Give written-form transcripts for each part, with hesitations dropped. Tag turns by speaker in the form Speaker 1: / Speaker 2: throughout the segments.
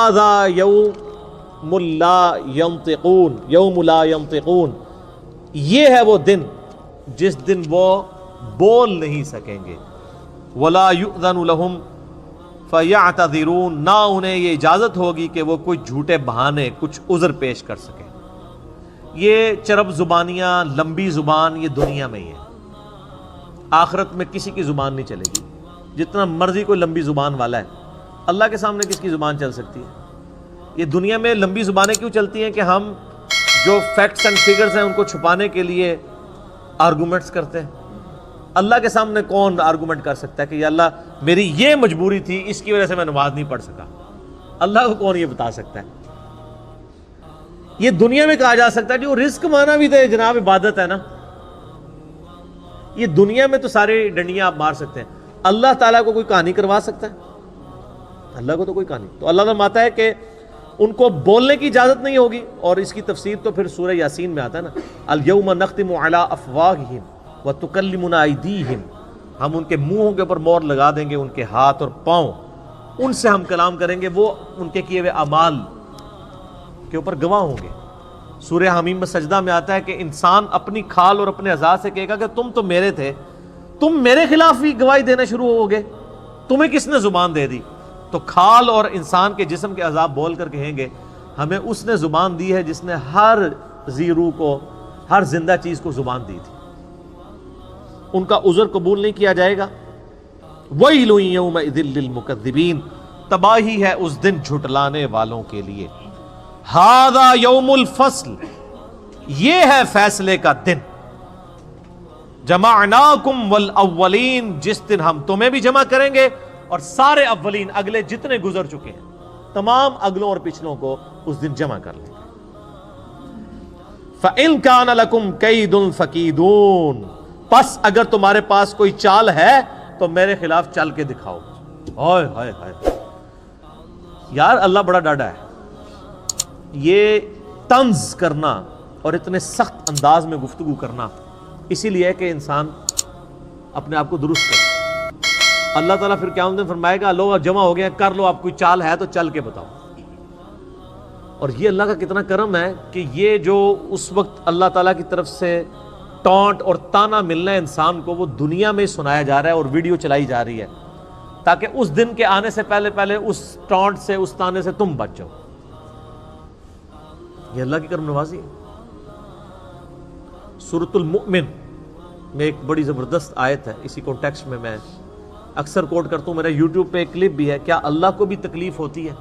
Speaker 1: ھذا یوم لا ینطقون، یوم لا ینطقون، یہ ہے وہ دن جس دن وہ بول نہیں سکیں گے. ولا یؤذن لہم فیعتذرون، نہ انہیں یہ اجازت ہوگی کہ وہ کوئی جھوٹے بہانے، کچھ عذر پیش کر سکیں. یہ چرب زبانیاں، لمبی زبان، یہ دنیا میں ہی ہے. آخرت میں کسی کی زبان نہیں چلے گی. جتنا مرضی کوئی لمبی زبان والا ہے، اللہ کے سامنے کس کی زبان چل سکتی ہے؟ یہ دنیا میں لمبی زبانیں کیوں چلتی ہیں کہ ہم جو فیکٹس اینڈ فگرز ہیں ان کو چھپانے کے لیے آرگومنٹس کرتے ہیں. اللہ کے سامنے کون آرگومنٹ کر سکتا ہے کہ یا اللہ میری یہ مجبوری تھی، اس کی وجہ سے میں نماز نہیں پڑھ سکا؟ اللہ کو کون یہ بتا سکتا ہے؟ یہ دنیا میں کہا جا سکتا ہے جو رزق مانا بھی تو جناب عبادت ہے نا. یہ دنیا میں تو سارے ڈنڈیاں آپ مار سکتے ہیں. اللہ تعالیٰ کو کوئی کہانی کروا سکتا ہے؟ اللہ کو تو کوئی کہانی. تو اللہ فرماتا ہے کہ ان کو بولنے کی اجازت نہیں ہوگی. اور اس کی تفسیر تو پھر سورہ یاسین میں آتا ہے نا، الیوم نختم علی افواہہم وتکلمنا ایدیہم، ہم ان کے منہوں کے اوپر مہر لگا دیں گے، ان کے ہاتھ اور پاؤں، ان سے ہم کلام کریں گے، وہ ان کے کیے ہوئے اعمال کے اوپر گواہ ہوں گے. سورہ حمیم میں سجدہ میں آتا ہے کہ انسان اپنی کھال اور اپنے اعضاء سے کہے گا کہ تم تو میرے تھے، تم میرے خلاف بھی گواہی دینا شروع ہو گے، تمہیں کس نے زبان دے دی؟ تو کھال اور انسان کے جسم کے اعضاء بول کر کہیں گے ہمیں اس نے زبان دی ہے جس نے ہر ذی روح کو، ہر زندہ چیز کو زبان دی تھی. ان کا عذر قبول نہیں کیا جائے گا. وَيْلٌ يَوْمَئِذٍ لِّلْمُكَذِّبِينَ، تباہی ہے اس دن جھٹلانے والوں کے لیے. ھذا یوم الفصل، یہ ہے فیصلے کا دن. جمعناکم والاولین، جس دن ہم تمہیں بھی جمع کریں گے اور سارے اولین، اگلے جتنے گزر چکے ہیں تمام اگلوں اور پچھلوں کو اس دن جمع کر لیں گے. فَإِن كَانَ لَكُمْ كَيْدٌ فَكِيدُونِ، پس اگر تمہارے پاس کوئی چال ہے تو میرے خلاف چل کے دکھاؤ. ہائے ہائے ہائے یار، اللہ بڑا ڈاڈا ہے. یہ طنز کرنا اور اتنے سخت انداز میں گفتگو کرنا اسی لیے ہے کہ انسان اپنے آپ کو درست کرے. اللہ تعالیٰ پھر قیامت میں فرمائے گا لو جمع ہو گیا، کر لو، آپ کوئی چال ہے تو چل کے بتاؤ. اور یہ اللہ کا کتنا کرم ہے کہ یہ جو اس وقت اللہ تعالیٰ کی طرف سے ٹونٹ اور تانا ملنا ہے انسان کو، وہ دنیا میں سنایا جا رہا ہے اور ویڈیو چلائی جا رہی ہے تاکہ اس دن کے آنے سے پہلے پہلے اس ٹونٹ سے، اس تانے سے تم بچ جاؤ. یہ اللہ کی کرم نوازی ہے. سورۃ المؤمن میں ایک بڑی زبردست آیت ہے، اسی کانٹیکسٹ میں اکثر کوٹ کرتا ہوں، میرا یوٹیوب پہ ایک کلپ بھی ہے. کیا اللہ کو بھی تکلیف ہوتی ہے؟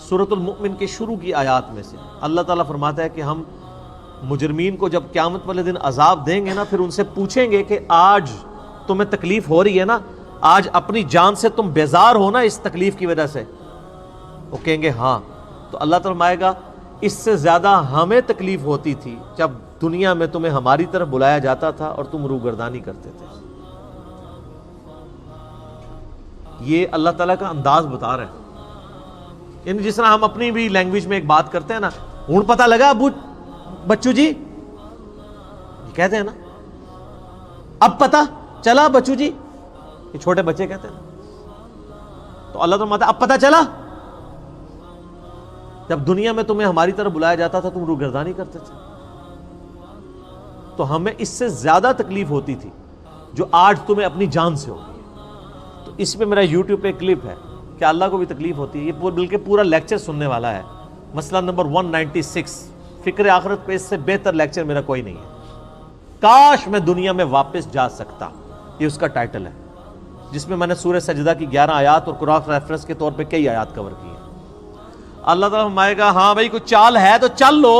Speaker 1: سورۃ المؤمن کے شروع کی آیات میں سے اللہ تعالیٰ فرماتا ہے کہ ہم مجرمین کو جب قیامت والے دن عذاب دیں گے نا، پھر ان سے پوچھیں گے کہ آج تمہیں تکلیف ہو رہی ہے نا، آج اپنی جان سے تم بیزار ہو نا اس تکلیف کی وجہ سے؟ وہ کہیں گے ہاں. تو اللہ تعالیٰ فرمائے گا اس سے زیادہ ہمیں تکلیف ہوتی تھی جب دنیا میں تمہیں ہماری طرف بلایا جاتا تھا اور تم روگردانی کرتے تھے. یہ اللہ تعالیٰ کا انداز بتا رہے ہیں. یعنی جس طرح ہم اپنی بھی لینگویج میں ایک بات کرتے ہیں نا، ہوں پتہ لگا ابو بچو جی، یہ کہتے ہیں نا، اب پتہ چلا بچو جی، یہ چھوٹے بچے کہتے ہیں نا. تو اللہ تعالیٰ اب پتہ چلا جب دنیا میں تمہیں ہماری طرف بلایا جاتا تھا تم روگردانی کرتے تھے. تو ہمیں اس سے زیادہ تکلیف ہوتی تھی جو آج تمہیں اپنی جان سے ہوگی. تو اس پہ میرا یوٹیوب پہ کلپ ہے کہ اللہ کو بھی تکلیف ہوتی ہے. یہ بلکہ پورا لیکچر سننے والا ہے، مسئلہ نمبر 196، فکر آخرت پہ اس سے بہتر لیکچر میرا کوئی نہیں ہے. کاش میں دنیا میں واپس جا سکتا، یہ اس کا ٹائٹل ہے، جس میں نے سورہ سجدہ کی 11 آیات اور کراس ریفرنس کے طور پہ کئی آیات کور کی ہیں. اللہ تعالیٰ فرمائے گا ہاں بھائی کوئی چال ہے تو چل لو.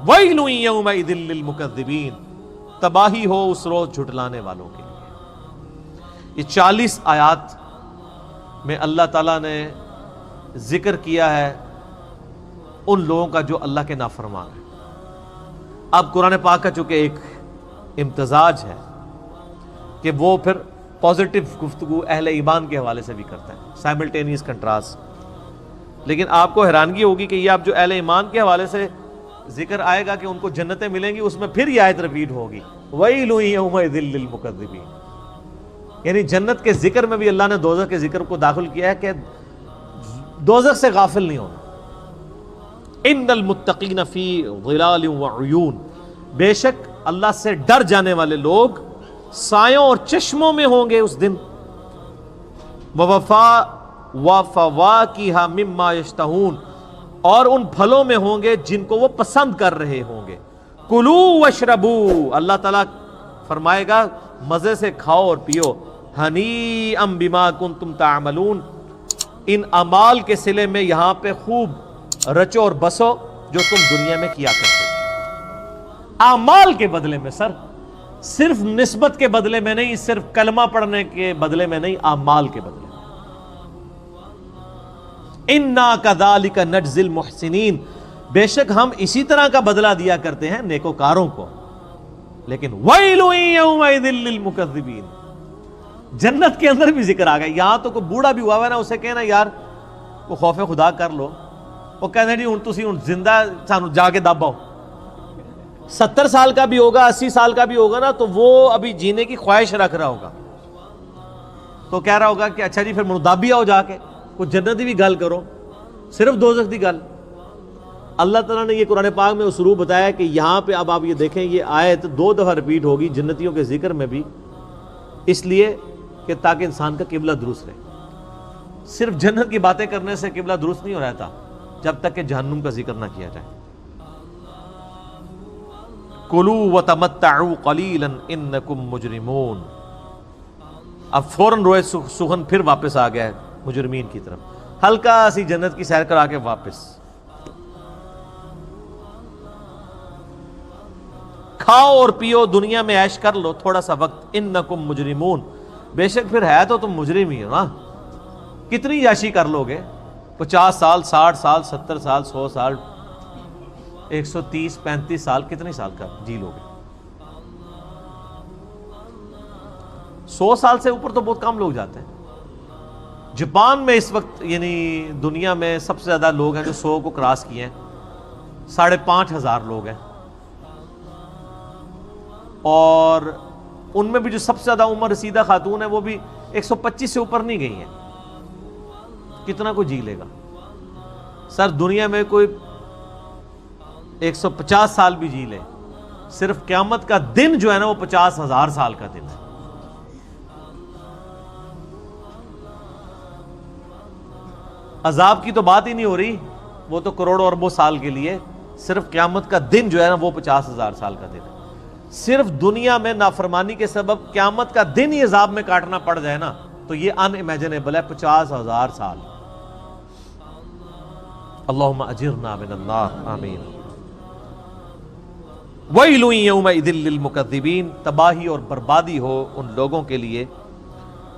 Speaker 1: وَيْلٌ يَوْمَئِذٍ لِّلْمُكَذِّبِينَ، تباہی ہو اس روز جھٹلانے والوں کے لیے. یہ 40 آیات میں اللہ تعالیٰ نے ذکر کیا ہے ان لوگوں کا جو اللہ کے نافرمان ہیں. اب قرآن پاک کا چونکہ ایک امتزاج ہے کہ وہ پھر پازیٹو گفتگو اہل ایمان کے حوالے سے بھی کرتا ہے، سائملٹینیس کنٹراسٹ. لیکن آپ کو حیرانگی ہوگی کہ یہ اب جو اہل ایمان کے حوالے سے ذکر آئے گا کہ ان کو جنتیں ملیں گی، اس میں پھر یہ آیت ریپیٹ ہوگی وَيْلٌ يَوْمَئِذٍ لِّلْمُكَذِّبِينَ. یعنی جنت کے ذکر میں بھی اللہ نے دوزخ کے ذکر کو داخل کیا ہے کہ دوزخ سے غافل نہیں ہونا. ان المتقین فی ظلال وعیون، بے شک اللہ سے ڈر جانے والے لوگ سایوں اور چشموں میں ہوں گے اس دن. وفواکہ مما یشتہون، اور ان پھلوں میں ہوں گے جن کو وہ پسند کر رہے ہوں گے. کلو واشربو، اللہ تعالیٰ فرمائے گا مزے سے کھاؤ اور پیو. ہنیئا بما کنتم تعملون، ان اعمال کے صلے میں یہاں پہ خوب رچو اور بسو جو تم دنیا میں کیا کرتے تھے. اعمال کے بدلے میں سر، صرف نسبت کے بدلے میں نہیں، صرف کلمہ پڑھنے کے بدلے میں نہیں، اعمال کے بدلے میں. اِنَّا كَذَلِكَ نَجْزِي الْمُحْسِنِينَ، بے شک ہم اسی طرح کا بدلہ دیا کرتے ہیں نیکوکاروں کو. لیکن وَيْلٌ يَوْمَئِذٍ لِّلْمُكَذِّبِينَ، جنت کے اندر بھی ذکر آ گیا. یہاں تو کوئی بوڑھا بھی ہوا ہے نا، اسے کہنا یار وہ خوف خدا کر لو، وہ کہتے جی ہن تسی ہن زندہ سانو جا کے دباؤ. 70 سال کا بھی ہوگا، 80 سال کا بھی ہوگا نا، تو وہ ابھی جینے کی خواہش رکھ رہا ہوگا، تو کہہ رہا ہوگا کہ اچھا جی پھر منودابی آؤ، جا کے کوئی جنتی بھی گل کرو، صرف دوزخ دی گل. اللہ تعالیٰ نے یہ قرآن پاک میں اسلوب بتایا کہ یہاں پہ اب آپ یہ دیکھیں، یہ آیت 2 دفعہ ریپیٹ ہوگی جنتیوں کے ذکر میں بھی، اس لیے کہ تاکہ انسان کا قبلہ درست رہے. صرف جنت کی باتیں کرنے سے قبلہ درست نہیں ہو رہتا جب تک کہ جہنم کا ذکر نہ کیا جائے. کلوا وتمتعوا قلیلا انکم مجرمون. اب فوراً روئے سخن پھر واپس آ گیا ہے مجرمین کی طرف. ہلکا سی جنت کی سیر کرا کے واپس. کھاؤ اور پیو، دنیا میں عیش کر لو تھوڑا سا وقت. انکم مجرمون، بے شک پھر ہے تو تم مجرم ہی ہو نا. کتنی عیاشی کر لو گے؟ 50 سال، 60 سال، 70 سال، 100 سال، 130 35 سال، کتنے سال کا جی لو گے؟ 100 سال سے اوپر تو بہت کم لوگ جاتے ہیں. جاپان میں اس وقت یعنی دنیا میں سب سے زیادہ لوگ ہیں جو 100 کو کراس کیے ہیں، 5,500 لوگ ہیں. اور ان میں بھی جو سب سے زیادہ عمر رسیدہ خاتون ہے وہ بھی 125 سے اوپر نہیں گئی ہیں. کتنا کوئی جی لے گا؟ سر دنیا میں کوئی 150 سال بھی جی لے، صرف قیامت کا دن جو ہے نا وہ 50,000 سال کا دن ہے. عذاب کی تو بات ہی نہیں ہو رہی، وہ تو کروڑوں اربوں سال کے لیے. صرف قیامت کا دن جو ہے نا وہ 50,000 سال کا دن ہے. صرف دنیا میں نافرمانی کے سبب قیامت کا دن ہی عذاب میں کاٹنا پڑ جائے نا تو یہ ان امیجنیبل ہے. 50,000 سال. اللہم اجرنا من النار، آمین. ویل یومئذ للمکذبین، تباہی اور بربادی ہو ان لوگوں کے لیے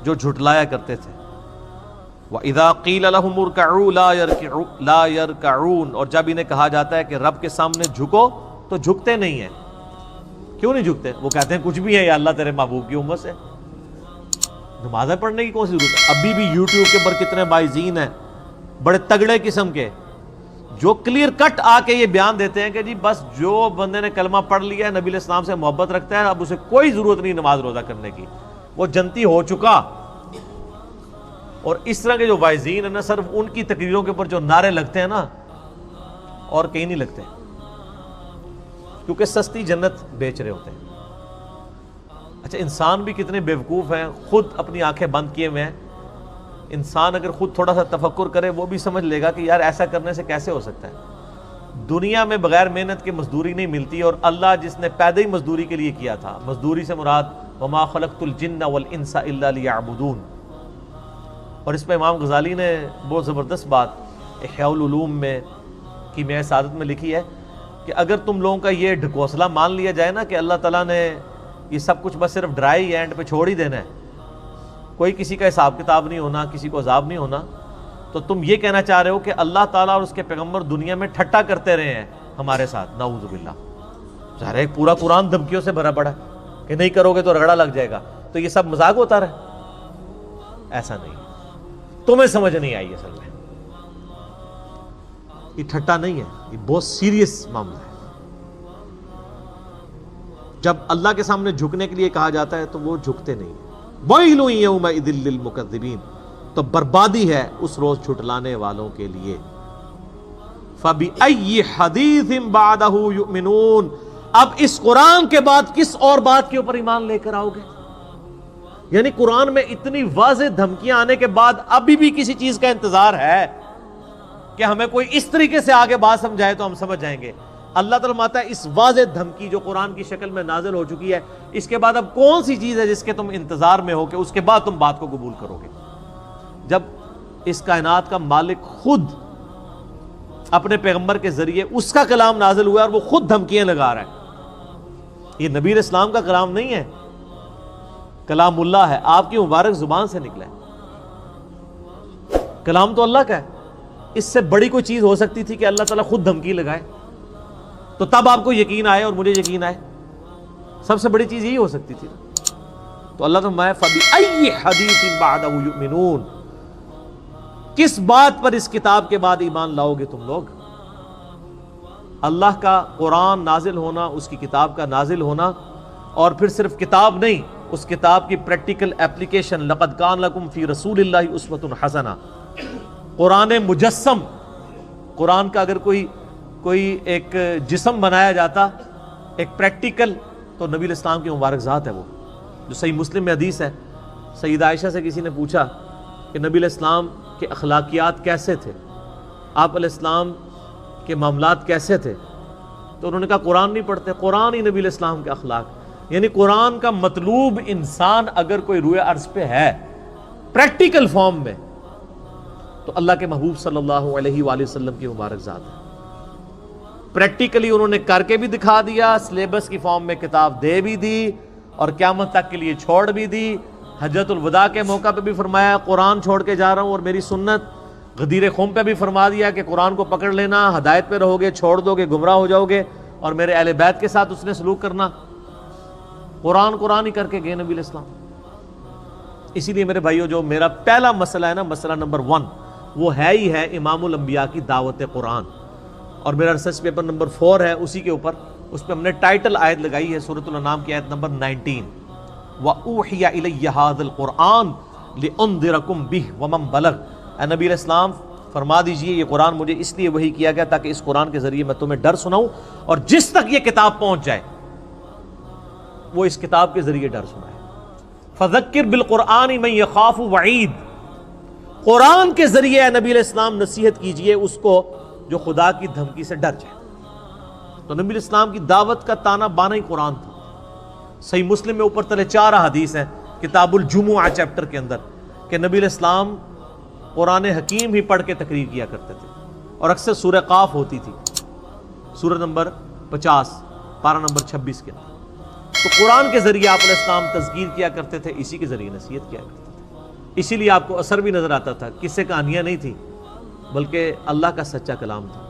Speaker 1: جو جھٹلایا کرتے تھے. وَإِذَا قِيلَ لَهُمُ ارْكَعُوا لَا يَرْكَعُونَ، اور جب انہیں کہا جاتا ہے کہ رب کے سامنے جھکو تو جھکتے نہیں ہیں. کیوں نہیں جھکتے؟ وہ کہتے ہیں کچھ بھی ہے یا اللہ تیرے محبوب کی امت سے. نمازیں پڑھنے کی کون سی ضرورت ہے؟ ابھی بھی یوٹیوب کے اوپر کتنے بائزین ہیں بڑے تگڑے قسم کے جو کلیئر کٹ آ کے یہ بیان دیتے ہیں کہ جی بس جو بندے نے کلمہ پڑھ لیا ہے، نبی علیہ السلام سے محبت رکھتا ہے، اب اسے کوئی ضرورت نہیں نماز روزہ کرنے کی، وہ جنتی ہو چکا. اور اس طرح کے جو وائزین ہیں نا، صرف ان کی تقریروں کے اوپر جو نعرے لگتے ہیں نا، اور کہیں نہیں لگتے، کیونکہ سستی جنت بیچ رہے ہوتے ہیں. اچھا انسان بھی کتنے بیوقوف ہیں، خود اپنی آنکھیں بند کیے ہوئے ہیں. انسان اگر خود تھوڑا سا تفکر کرے وہ بھی سمجھ لے گا کہ یار ایسا کرنے سے کیسے ہو سکتا ہے. دنیا میں بغیر محنت کے مزدوری نہیں ملتی، اور اللہ جس نے پیدا ہی مزدوری کے لیے کیا تھا، مزدوری سے مراد وما خلقت الجن والانس الا لیعبدون. اور اس پہ امام غزالی نے بہت زبردست بات احیاء العلوم میں کیمیائے سعادت میں لکھی ہے کہ اگر تم لوگوں کا یہ ڈھکوسلا مان لیا جائے نا کہ اللہ تعالیٰ نے یہ سب کچھ بس صرف ڈرائی اینڈ پہ چھوڑ ہی دینا ہے، کوئی کسی کا حساب کتاب نہیں ہونا، کسی کو عذاب نہیں ہونا، تو تم یہ کہنا چاہ رہے ہو کہ اللہ تعالیٰ اور اس کے پیغمبر دنیا میں ٹھٹا کرتے رہے ہیں ہمارے ساتھ، نعوذ باللہ. ظاہر ہے پورا قرآن دھمکیوں سے بھرا پڑا ہے کہ نہیں کرو گے تو رگڑا لگ جائے گا، تو یہ سب مذاق ہوتا رہے؟ ایسا نہیں، تمہیں سمجھ نہیں آئی اصل میں. یہ ٹھٹا نہیں ہے، یہ بہت سیریس معاملہ ہے. جب اللہ کے سامنے جھکنے کے لیے کہا جاتا ہے تو وہ جھکتے نہیں ہیں. وَيْلٌ يَوْمَئِذٍ لِّلْمُكَذِّبِينَ، تو بربادی ہے اس روز چھٹلانے والوں کے لیے۔ فَبِأَيِّ حَدِيثٍ بَعْدَهُ يُؤْمِنُونَ، اب اس قرآن کے بعد کس اور بات کے اوپر ایمان لے کر آؤ گے؟ یعنی قرآن میں اتنی واضح دھمکیاں آنے کے بعد ابھی بھی کسی چیز کا انتظار ہے کہ ہمیں کوئی اس طریقے سے آگے بات سمجھائے تو ہم سمجھ جائیں گے۔ اللہ تعالیٰ ماتا ہے اس واضح دھمکی جو قرآن کی شکل میں نازل ہو چکی ہے، اس کے بعد اب کون سی چیز ہے جس کے تم انتظار میں ہو کہ اس کے بعد تم بات کو قبول کرو گے؟ جب اس کائنات کا مالک خود اپنے پیغمبر کے ذریعے اس کا کلام نازل ہوا ہے اور وہ خود دھمکیاں لگا رہا ہے۔ یہ نبی علیہ السلام کا کلام نہیں ہے، کلام اللہ ہے، آپ کی مبارک زبان سے نکلا ہے، کلام تو اللہ کا ہے۔ اس سے بڑی کوئی چیز ہو سکتی تھی کہ اللہ تعالیٰ خود دھمکی لگائے تو تب آپ کو یقین آئے اور مجھے یقین آئے؟ سب سے بڑی چیز یہی ہو سکتی تھی۔ تو اللہ تعالیٰ فَبِأَيِّ حَدِيثٍ بَعْدَهُ يُؤْمِنُونَ، کس بات پر اس کتاب کے بعد ایمان لاؤ گے تم لوگ؟ اللہ کا قرآن نازل ہونا، اس کی کتاب کا نازل ہونا، اور پھر صرف کتاب نہیں، اس کتاب کی پریکٹیکل اپلیکیشن۔ لَقَدْ كَانَ لَكُمْ فِي رَسُولِ اللَّهِ أُسْوَةٌ حَسَنَةٌ، قرآن مجسم، قرآن کا اگر کوئی ایک جسم بنایا جاتا، ایک پریکٹیکل، تو نبی علیہ السلام کی مبارک ذات ہے وہ، جو صحیح مسلم میں حدیث ہے۔ سیدہ عائشہ سے کسی نے پوچھا کہ نبی علیہ السلام کے اخلاقیات کیسے تھے، آپ علیہ السلام کے معاملات کیسے تھے؟ تو انہوں نے کہا قرآن نہیں پڑھتے، قرآن ہی نبی علیہ السلام کے اخلاق۔ یعنی قرآن کا مطلوب انسان اگر کوئی روئے ارض پہ ہے پریکٹیکل فارم میں، تو اللہ کے محبوب صلی اللہ علیہ وآلہ وسلم کی مبارک ذات ہے۔ پریکٹیکلی انہوں نے کر کے بھی دکھا دیا، سلیبس کی فارم میں کتاب دے بھی دی، اور قیامت تک کے لیے چھوڑ بھی دی۔ حجۃ الوداع کے موقع پہ بھی فرمایا قرآن چھوڑ کے جا رہا ہوں اور میری سنت۔ غدیر خم پہ بھی فرما دیا کہ قرآن کو پکڑ لینا، ہدایت پہ رہو گے، چھوڑ دو گے گمراہ ہو جاؤ گے، اور میرے اہل بیت کے ساتھ اس نے سلوک کرنا۔ قرآن ہی کر کے گئے نبی علیہ السلام۔ اسی لیے میرے بھائیو، جو میرا پہلا مسئلہ ہے نا، مسئلہ نمبر 1، وہ ہے ہی ہے امام الانبیاء کی دعوت قرآن، اور میرا ریسرچ پیپر نمبر 4 ہے اسی کے اوپر۔ اس پہ ہم نے ٹائٹل آیت لگائی ہے سورۃ الانعام کی آیت نمبر 19، وَأُوحِيَ إِلَيَّ هَذَا الْقُرْآنُ لِأُنذِرَكُم بِهِ وَمَن بَلَغَ۔ اے نبی علیہ السلام فرما دیجئے یہ قرآن مجھے اس لیے وحی کیا گیا تاکہ اس قرآن کے ذریعے میں تمہیں ڈر سناؤں، اور جس تک یہ کتاب پہنچ جائے وہ اس کتاب کے ذریعے ڈر سنائے۔ فَذَكِّرْ بِالْقُرْآنِ مَن يَخَافُ وَعِيدٍ، قرآن کے ذریعے اے نبی علیہ السلام نصیحت کیجئے اس کو جو خدا کی دھمکی سے ڈر جائے۔ تو نبی علیہ السلام کی دعوت کا تانا بانا ہی قرآن تھا۔ صحیح مسلم میں اوپر تلے 4 حدیث ہیں کتاب الجمعہ چیپٹر کے اندر، کہ نبی علیہ السلام قرآن حکیم ہی پڑھ کے تقریر کیا کرتے تھے، اور اکثر سورہ قاف ہوتی تھی، سورہ نمبر 50 پارہ نمبر 26 کے اندر۔ تو قرآن کے ذریعے آپ علیہ السلام تذکیر کیا کرتے تھے، اسی کے ذریعے نصیحت کیا کرتے تھے۔ اسی لیے آپ کو اثر بھی نظر آتا تھا، قصے کہانیاں نہیں تھی، بلکہ اللہ کا سچا کلام تھا۔